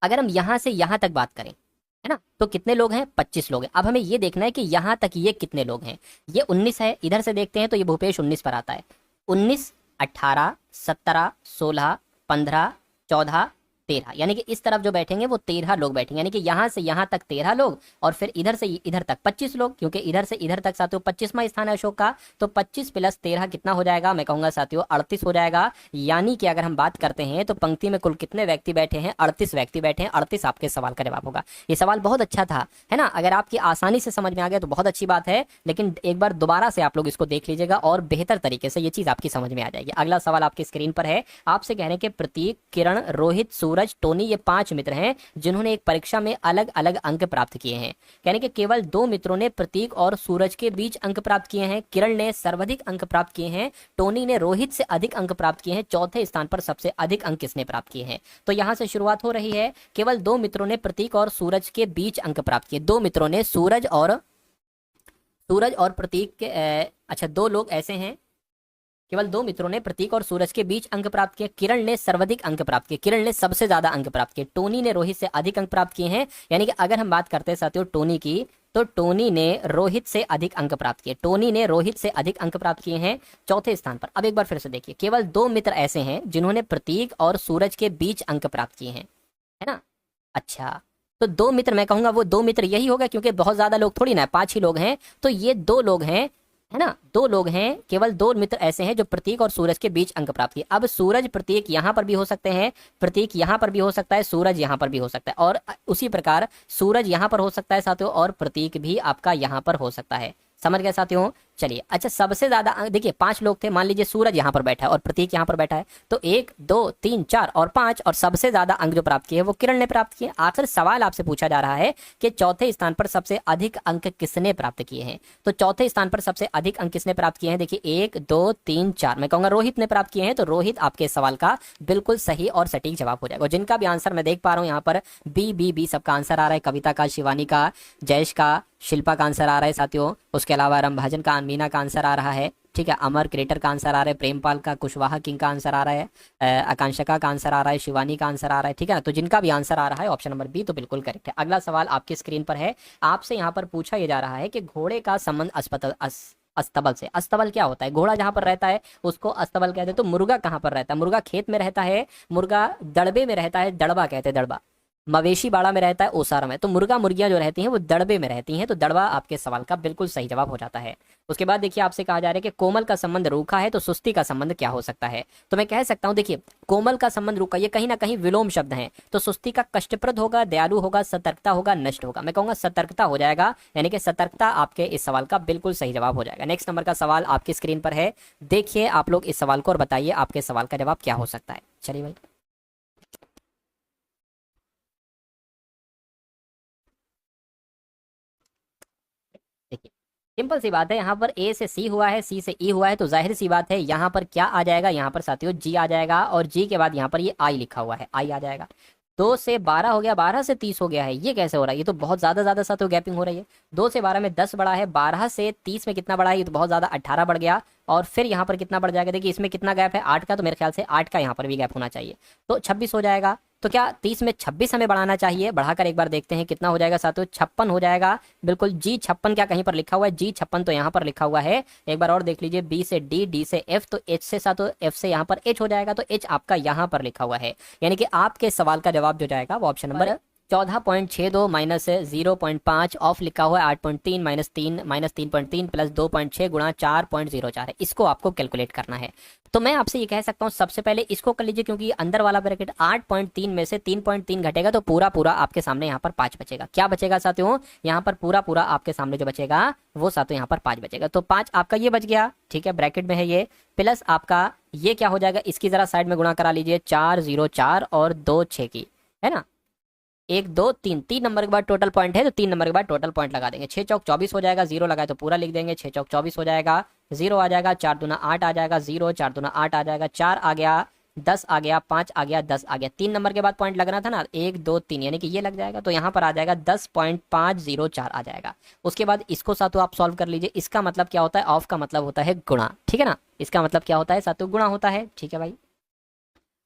अगर हम यहां से यहां तक बात करें, है ना, तो कितने लोग हैं? 25 लोग हैं। अब हमें ये देखना है कि यहां तक ये कितने लोग हैं। ये 19 है, इधर से देखते हैं तो ये भूपेश 19 पर आता है। 19 18 17 16 15 14 13, यानी कि इस तरफ जो बैठेंगे वो 13 लोग बैठेंगे, यानी कि यहां से यहां तक 13 लोग, और फिर इधर से इधर तक 25 लोग, क्योंकि इधर से इधर तक साथियों 25वां स्थान है अशोक का। तो 25 प्लस 13 कितना हो जाएगा? मैं कहूंगा साथियों 38 हो जाएगा। यानी कि अगर हम बात करते हैं तो पंक्ति में कुल कितने व्यक्ति बैठे हैं? 38 व्यक्ति बैठे हैं। 38 आपके सवाल का जवाब होगा। ये सवाल बहुत अच्छा था, है ना, अगर आपकी आसानी से समझ में आ गया तो बहुत अच्छी बात है, लेकिन एक बार दोबारा से आप लोग इसको देख लीजिएगा और बेहतर तरीके से ये चीज आपकी समझ में आ जाएगी। अगला सवाल आपकी स्क्रीन पर है, आपसे कह रहे हैं कि प्रतीक, किरण, रोहित, सूरज, टोनी, ये 5 मित्र हैं जिन्होंने एक परीक्षा में अलग अलग अंक प्राप्त किए हैं। कहने के केवल 2 मित्रों ने प्रतीक और सूरज के बीच अंक प्राप्त किए हैं। किरण ने सर्वाधिक अंक प्राप्त किए हैं, टोनी ने रोहित से अधिक अंक प्राप्त किए हैं। चौथे स्थान पर सबसे अधिक अंक किसने प्राप्त किए हैं? तो यहां से शुरुआत हो रही है, केवल 2 मित्रों ने प्रतीक और सूरज के बीच अंक प्राप्त किए। 2 मित्रों ने सूरज और प्रतीक के अच्छा 2 लोग ऐसे हैं, केवल 2 मित्रों ने प्रतीक और सूरज के बीच अंक प्राप्त किए। किरण ने सर्वाधिक अंक प्राप्त किए, किरण ने सबसे ज्यादा अंक प्राप्त किए। टोनी ने रोहित से अधिक अंक प्राप्त किए हैं, यानी कि अगर हम बात करते हैं साथियों टोनी की, तो टोनी ने रोहित से अधिक अंक प्राप्त किए, टोनी ने रोहित से अधिक अंक प्राप्त किए हैं चौथे स्थान पर। अब एक बार फिर से देखिए, केवल 2 मित्र ऐसे हैं जिन्होंने प्रतीक और सूरज के बीच अंक प्राप्त किए हैं, है ना। अच्छा, तो 2 मित्र, मैं कहूंगा वो 2 मित्र यही होगा, क्योंकि बहुत ज्यादा लोग थोड़ी ना, 5 ही लोग हैं, तो ये 2 लोग हैं, है ना, 2 लोग हैं, केवल 2 मित्र ऐसे हैं जो प्रतीक और सूरज के बीच अंक प्राप्त किए। अब सूरज प्रतीक यहां पर भी हो सकते हैं, प्रतीक यहां पर भी हो सकता है, सूरज यहां पर भी हो सकता है, और उसी प्रकार सूरज यहां पर हो सकता है साथियों, और प्रतीक भी आपका यहां पर हो सकता है। समझ गए साथियों? चलिए, अच्छा, सबसे ज्यादा देखिए 5 लोग थे, मान लीजिए सूरज यहाँ पर बैठा है और प्रतीक यहाँ पर बैठा है, तो 1 2 3 4 और 5, और सबसे ज्यादा अंक जो प्राप्त किए वो किरण ने प्राप्त किए। आखिर सवाल आपसे पूछा जा रहा है कि चौथे स्थान पर सबसे अधिक अंक किसने प्राप्त किए हैं? तो चौथे स्थान पर सबसे अधिक अंक किसने प्राप्त किए हैं? देखिए 1 2 3 4, मैं कहूंगा रोहित ने प्राप्त किए हैं, तो रोहित आपके सवाल का बिल्कुल सही और सटीक जवाब हो जाएगा। जिनका भी आंसर मैं देख पा रहा हूँ यहाँ पर बी सबका आंसर आ रहा है, कविता का, शिवानी का, जयेश का, शिल्पा का आंसर आ रहा है साथियों, उसके अलावा रमभाजन का, मीना का आंसर आ रहा है, ठीक है, अमर क्रिएटर का आंसर आ रहा है, प्रेमपाल का, कुशवाहा किंग का आंसर आ रहा है, आकांक्षा का आंसर आ रहा है, शिवानी का आंसर आ रहा है, ठीक है ना। तो जिनका भी आंसर आ रहा है ऑप्शन नंबर बी तो बिल्कुल करेक्ट है। अगला सवाल आपकी स्क्रीन पर है, आपसे यहाँ पर पूछा यह जा रहा है कि घोड़े का संबंध अस्तबल से। अस्तबल क्या होता है? घोड़ा जहां पर रहता है उसको अस्तबल कहते हैं। तो मुर्गा कहां पर रहता है? मुर्गा खेत में रहता है, मुर्गा दड़बे में रहता है, दड़बा कहते हैं, दड़बा। मवेशी बाड़ा में रहता है, ओसारा में। तो मुर्गा मुर्गियां जो रहती हैं वो दड़बे में रहती हैं, तो दड़बा आपके सवाल का बिल्कुल सही जवाब हो जाता है। उसके बाद देखिए, आपसे कहा जा रहा है कि कोमल का संबंध रूखा है, तो सुस्ती का संबंध क्या हो सकता है? तो मैं कह सकता हूं, देखिए कोमल का संबंध रूखा, ये कहीं ना कहीं विलोम शब्द है, तो सुस्ती का कष्टप्रद होगा, दयालु होगा, सतर्कता होगा, नष्ट होगा। मैं कहूंगा सतर्कता हो जाएगा, यानी कि सतर्कता आपके इस सवाल का बिल्कुल सही जवाब हो जाएगा। नेक्स्ट नंबर का सवाल आपकी स्क्रीन पर है, देखिए आप लोग इस सवाल को और बताइए आपके सवाल का जवाब क्या हो सकता है। चलिए भाई, देखिए सिंपल सी बात है, यहाँ पर ए से सी हुआ है, सी से ई हुआ है, तो जाहिर सी बात है यहाँ पर क्या आ जाएगा? यहाँ पर साथियों जी आ जाएगा, और जी के बाद यहाँ पर ये आई लिखा हुआ है, आई आ जाएगा। 2 से 12 हो गया, 12 से 30 हो गया है, ये कैसे हो रहा है? ये तो बहुत ज्यादा साथियों गैपिंग हो रही है। 2 से 12 में 10 बढ़ा है, 12 से 30 में कितना बढ़ा है? ये तो बहुत ज्यादा 18 बढ़ गया, और फिर यहाँ पर कितना बढ़ जाएगा? देखिए इसमें कितना गैप है? 8 का, तो मेरे ख्याल से 8 का यहाँ पर भी गैप होना चाहिए, तो 26 हो जाएगा। तो क्या 30 में 26 हमें बढ़ाना चाहिए? बढ़ाकर एक बार देखते हैं कितना हो जाएगा साथियों, 56 हो जाएगा। बिल्कुल, जी 56 क्या कहीं पर लिखा हुआ है? जी 56 तो यहाँ पर लिखा हुआ है। एक बार और देख लीजिए, बी से डी, डी से एफ, तो एच से साथियों एफ से यहाँ पर एच हो जाएगा, तो एच आपका यहाँ पर लिखा हुआ है, यानी कि आपके सवाल का जवाब जो जाएगा वो ऑप्शन नंबर 14.62 माइनस 0.5 ऑफ लिखा हुआ है 8.3 माइनस 3.3 प्लस 2.6 गुणा 4.04 है। इसको आपको कैलकुलेट करना है। तो मैं आपसे ये कह सकता हूँ सबसे पहले इसको कर लीजिए, क्योंकि अंदर वाला ब्रैकेट 8.3 में से 3.3 घटेगा तो पूरा पूरा आपके सामने यहाँ पर 5 बचेगा। क्या बचेगा साथियों, यहाँ पर पूरा पूरा आपके सामने जो बचेगा वो साथियों यहाँ पर 5 बचेगा। तो 5 आपका ये बच गया, ठीक है, ब्रैकेट में है ये, प्लस आपका ये क्या हो जाएगा, इसकी जरा साइड में गुणा करा लीजिए 404 और 2 6 की, है ना, 1 2 3 नंबर के बाद टोटल पॉइंट है तो 3 नंबर के बाद टोटल पॉइंट लगा देंगे। 6 चौक 24 हो जाएगा, 0 लगाए तो पूरा लिख देंगे। 6 चौक 24 हो जाएगा, 0 आ जाएगा, 4 दूना 8 आ जाएगा, 0 4 दूना 8 आ जाएगा, 4 आ गया, 10 आ गया, 5 आ गया, 10 आ गया। 3 नंबर के बाद पॉइंट लगना था ना, 1 2 3, यानी कि ये लग जाएगा तो यहाँ पर आ जाएगा 10.504 आ जाएगा। उसके बाद इसको साथों आप सॉल्व कर लीजिए। इसका मतलब क्या होता है, ऑफ का मतलब होता है गुणा, ठीक है ना, इसका मतलब क्या होता है साथियों, गुणा होता है, ठीक है भाई।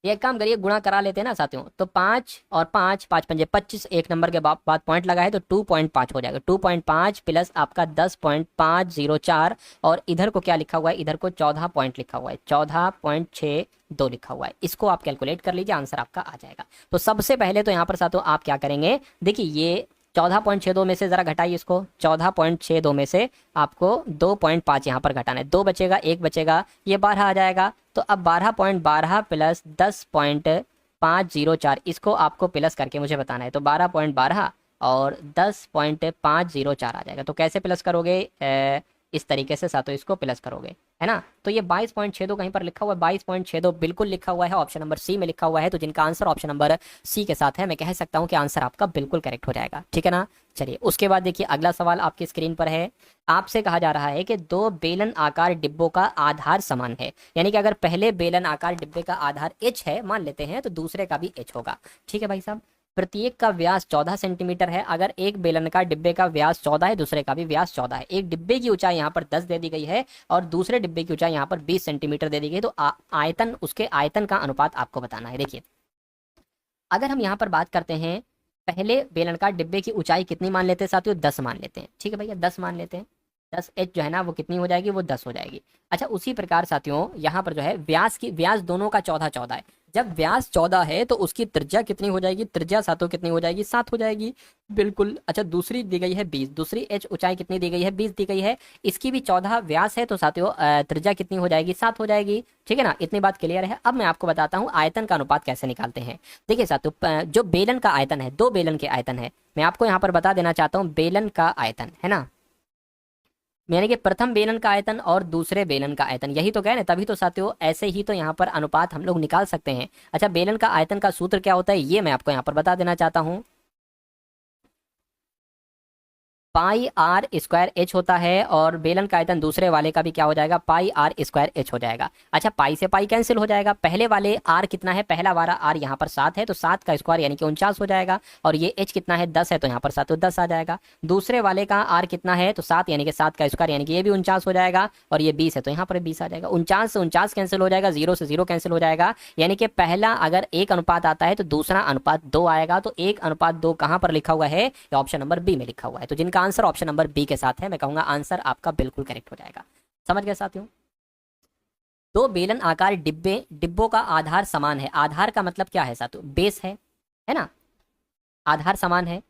ये एक काम करिए, गुणा करा लेते हैं ना साथियों, तो 5 और 5, 5 पंजे 25, एक नंबर के बाद पॉइंट लगा है तो 2.5 हो जाएगा। 2.5 प्लस आपका 10.504 और इधर को क्या लिखा हुआ है, इधर को 14 पॉइंट लिखा हुआ है, 14.62 लिखा हुआ है। इसको आप कैलकुलेट कर लीजिए, आंसर आपका आ जाएगा। तो सबसे पहले तो यहाँ पर साथियों आप क्या करेंगे, देखिए ये 14.62 में से जरा घटाइए इसको, 14.62 में से आपको 2.5 यहाँ पर घटाना है, 2 बचेगा, 1 बचेगा, ये 12 आ जाएगा। तो अब 12.12 प्लस 10.504 इसको आपको प्लस करके मुझे बताना है। तो 12.12 और 10.504 आ जाएगा। तो कैसे प्लस करोगे, इस तरीके से साथों इसको प्लस करोगे, है ना। तो ये 22.62 कहीं पर लिखा हुआ है, 22.62 बिल्कुल लिखा हुआ है, ऑप्शन नंबर सी में लिखा हुआ है। तो जिनका आंसर ऑप्शन नंबर सी के साथ है, मैं कह सकता हूं कि आंसर आपका बिल्कुल करेक्ट हो जाएगा, ठीक है ना। चलिए उसके बाद देखिए अगला सवाल आपकी स्क्रीन पर है। आपसे कहा जा रहा है कि 2 बेलन आकार डिब्बों का आधार समान है, यानी कि अगर पहले बेलन आकार डिब्बे का आधार h है मान लेते हैं तो दूसरे का भी h होगा, ठीक है भाई साहब। प्रत्येक का व्यास 14 सेंटीमीटर है। अगर एक बेलन का डिब्बे का व्यास 14 है, दूसरे का भी व्यास 14 है। एक डिब्बे की ऊंचाई यहाँ पर 10 दे दी गई है और दूसरे डिब्बे की ऊंचाई यहाँ पर 20 सेंटीमीटर दे दी गई है। तो आयतन, उसके आयतन का अनुपात आपको बताना है। देखिए अगर हम यहाँ पर बात करते हैं, पहले बेलन का डिब्बे की ऊंचाई कितनी मान लेते हैं साथियों, 10 मान लेते हैं, ठीक है भैया, 10 मान लेते हैं। 10h जो है ना वो कितनी हो जाएगी, वो 10 हो जाएगी। अच्छा उसी प्रकार साथियों यहाँ पर जो है व्यास दोनों का 14 है। जब व्यास 14 है तो उसकी त्रिज्या कितनी हो जाएगी, त्रिज्या साथियों कितनी हो जाएगी, 7 हो जाएगी, बिल्कुल। अच्छा दूसरी दी गई है 20, दूसरी h ऊंचाई कितनी दी गई है, 20 दी गई है, इसकी भी 14 व्यास है तो साथियों त्रिज्या कितनी हो जाएगी, 7 हो जाएगी, ठीक है ना। इतनी बात क्लियर है। अब मैं आपको बताता हूँ आयतन का अनुपात कैसे निकालते हैं। देखिए साथियों जो बेलन का आयतन है, 2 बेलन के आयतन है, मैं आपको यहाँ पर बता देना चाहता हूँ बेलन का आयतन, है ना, यानी कि प्रथम बेलन का आयतन और दूसरे बेलन का आयतन, यही तो कह रहे, तभी तो साथियों ऐसे ही तो यहाँ पर अनुपात हम लोग निकाल सकते हैं। अच्छा बेलन का आयतन का सूत्र क्या होता है ये मैं आपको यहाँ पर बता देना चाहता हूँ। पाई आर स्क्वायर एच होता है और बेलन का आयतन दूसरे वाले का भी क्या हो जाएगा, पाई आर स्क्वायर एच हो जाएगा। अच्छा पाई से पाई कैंसिल हो जाएगा, पहले वाले आर कितना है, पहला वाला आर यहाँ पर 7 है तो 7 का स्क्वायर यानी कि 49 हो जाएगा, और ये एच कितना है 10 है तो यहाँ पर 7 तो 10 आ जाएगा। दूसरे वाले का आर कितना है तो 7 यानी कि 7 का स्क्वायर यानी कि ये भी 49 हो जाएगा, और ये 20 है तो यहाँ पर 20 आ जाएगा। 49 से 49 कैंसिल हो जाएगा, 0 से 0 कैंसिल हो जाएगा, यानी कि पहला अगर 1 अनुपात आता है तो दूसरा अनुपात 2 आएगा। तो 1:2 कहाँ पर लिखा हुआ है, ऑप्शन नंबर बी में लिखा हुआ है। तो जिनका आंसर ऑप्शन नंबर बी के साथ है, मैं कहूंगा आंसर आपका बिल्कुल करेक्ट हो जाएगा। समझ गए साथियों। 2 बेलन आकार डिब्बों का आधार समान है। आधार का मतलब क्या है साथियों, बेस है ना, आधार समान है।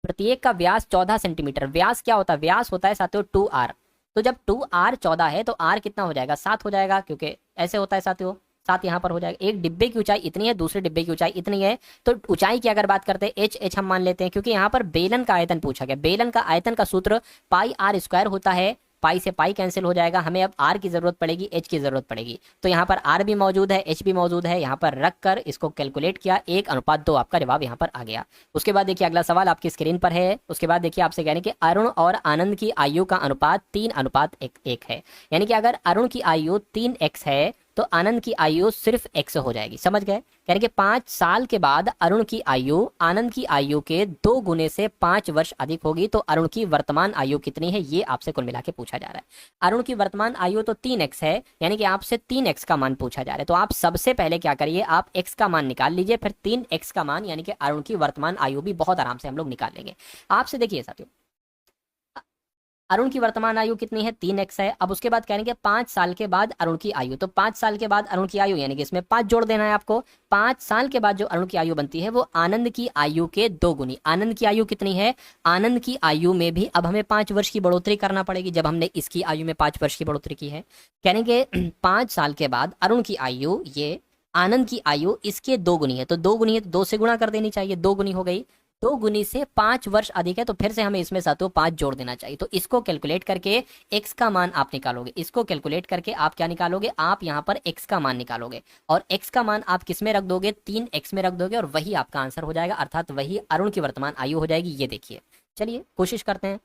प्रत्येक का व्यास 14 सेंटीमीटर, व्यास क्या होता है, व्यास होता है साथियों 2r। तो जब 2r 14 है तो r कितना हो जाएगा, 7 हो जाएगा, क्योंकि ऐसे होता है साथियों, 7 यहाँ पर हो जाएगा। एक डिब्बे की ऊंचाई इतनी है, दूसरे डिब्बे की ऊंचाई इतनी है, तो ऊंचाई की अगर बात करते हैं h हम मान लेते हैं, क्योंकि यहाँ पर बेलन का आयतन पूछा गया। बेलन का आयतन का सूत्र पाई आर स्क्वायर होता है, पाई से पाई कैंसिल हो जाएगा, हमें अब r की जरूरत पड़ेगी, h की जरूरत पड़ेगी। तो यहाँ पर r भी मौजूद है, h भी मौजूद है, यहाँ पर रख कर इसको कैलकुलेट किया, 1:2 आपका जवाब यहाँ पर आ गया। उसके बाद देखिए अगला सवाल आपकी स्क्रीन पर है। उसके बाद देखिए आपसे कहने कि अरुण और आनंद की आयु का अनुपात 3:1 है, यानी कि अगर अरुण की आयु 3x है तो आनंद की आयु सिर्फ x हो जाएगी। समझ गए, यानी कि 5 साल के बाद अरुण की आयु आनंद की आयु के 2 गुने से 5 वर्ष अधिक होगी। तो अरुण की वर्तमान आयु कितनी है ये आपसे कुल मिला के पूछा जा रहा है। अरुण की वर्तमान आयु तो 3x है, यानी कि आपसे 3x का मान पूछा जा रहा है। तो आप सबसे पहले क्या करिए, आप x का मान निकाल लीजिए, फिर 3x का मान यानी कि अरुण की वर्तमान आयु भी बहुत आराम से हम लोग निकाल लेंगे। आपसे देखिए साथियों अरुण की वर्तमान आयु कितनी है, 3x है। अब उसके बाद कहेंगे 5 साल के बाद अरुण की आयु, तो 5 साल के बाद अरुण की आयु यानी कि इसमें 5 जोड़ देना है आपको। 5 साल के बाद जो अरुण की आयु बनती है वो आनंद की आयु के 2 गुनी। आनंद की आयु कितनी है, आनंद की आयु में भी अब हमें 5 वर्ष की बढ़ोतरी करना पड़ेगी, जब हमने इसकी आयु में 5 वर्ष की बढ़ोतरी की है। कहेंगे 5 साल के बाद अरुण की आयु, ये आनंद की आयु इसके 2 गुनी है, तो 2 गुनी है तो 2 से गुणा कर देनी चाहिए, 2 गुनी हो गई। 2 गुनी से 5 वर्ष अधिक है तो फिर से हमें इसमें साथियों 5 जोड़ देना चाहिए। तो इसको कैलकुलेट करके x का मान आप निकालोगे, इसको कैलकुलेट करके आप क्या निकालोगे, आप यहाँ पर x का मान निकालोगे, और x का मान आप किस में रख दोगे, 3x में रख दोगे, और वही आपका आंसर हो जाएगा, अर्थात वही अरुण की वर्तमान आयु हो जाएगी। ये देखिए, चलिए कोशिश करते हैं।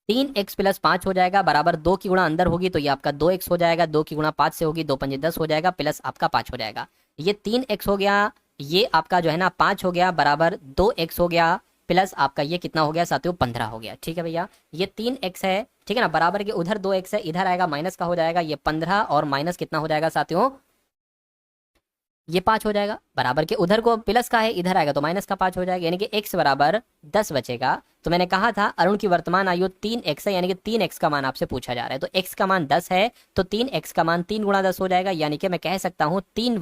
3x प्लस 5 हो जाएगा बराबर 2 की गुणा अंदर होगी तो ये आपका 2x हो जाएगा, 2 की गुणा 5 से होगी, 2 पंजे 10 हो जाएगा, प्लस आपका 5 हो जाएगा। ये 3x हो गया, ये आपका जो है ना 5 हो गया, बराबर 2x हो गया, प्लस आपका ये कितना हो गया साथियों, 15 हो गया। ठीक है भैया, ये 3x है, ठीक है ना, बराबर के उधर 2x है, इधर आएगा माइनस का हो जाएगा, ये 15 और माइनस कितना हो जाएगा साथियों, ये 5 हो जाएगा, बराबर के उधर को प्लस का है, इधर आएगा तो माइनस का 5 हो जाएगा, यानी कि x बराबर 10 बचेगा। तो मैंने कहा था अरुण की वर्तमान आयु 3x है, यानी कि 3x का मान आपसे पूछा जा रहा है, तो x का मान 10 है, तो 3x का मान 3 गुणा 10 हो जाएगा, यानी कि मैं कह सकता हूँ 30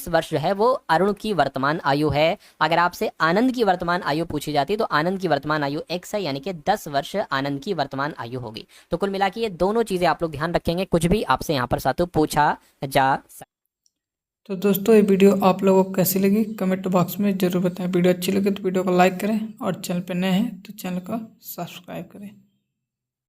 वर्ष जो है वो अरुण की वर्तमान आयु है। अगर आपसे आनंद की वर्तमान आयु पूछी जाती तो आनंद की वर्तमान आयु x है, यानी कि 10 वर्ष आनंद की वर्तमान आयु होगी। तो कुल मिला के ये दोनों चीजें आप लोग ध्यान रखेंगे, कुछ भी आपसे यहाँ पर साथियों पूछा जा सकता।
तो दोस्तों ये वीडियो आप लोगों को कैसी लगी कमेंट बॉक्स में ज़रूर बताएं। वीडियो अच्छी लगे तो वीडियो को लाइक करें और चैनल पर नए हैं तो चैनल को सब्सक्राइब करें।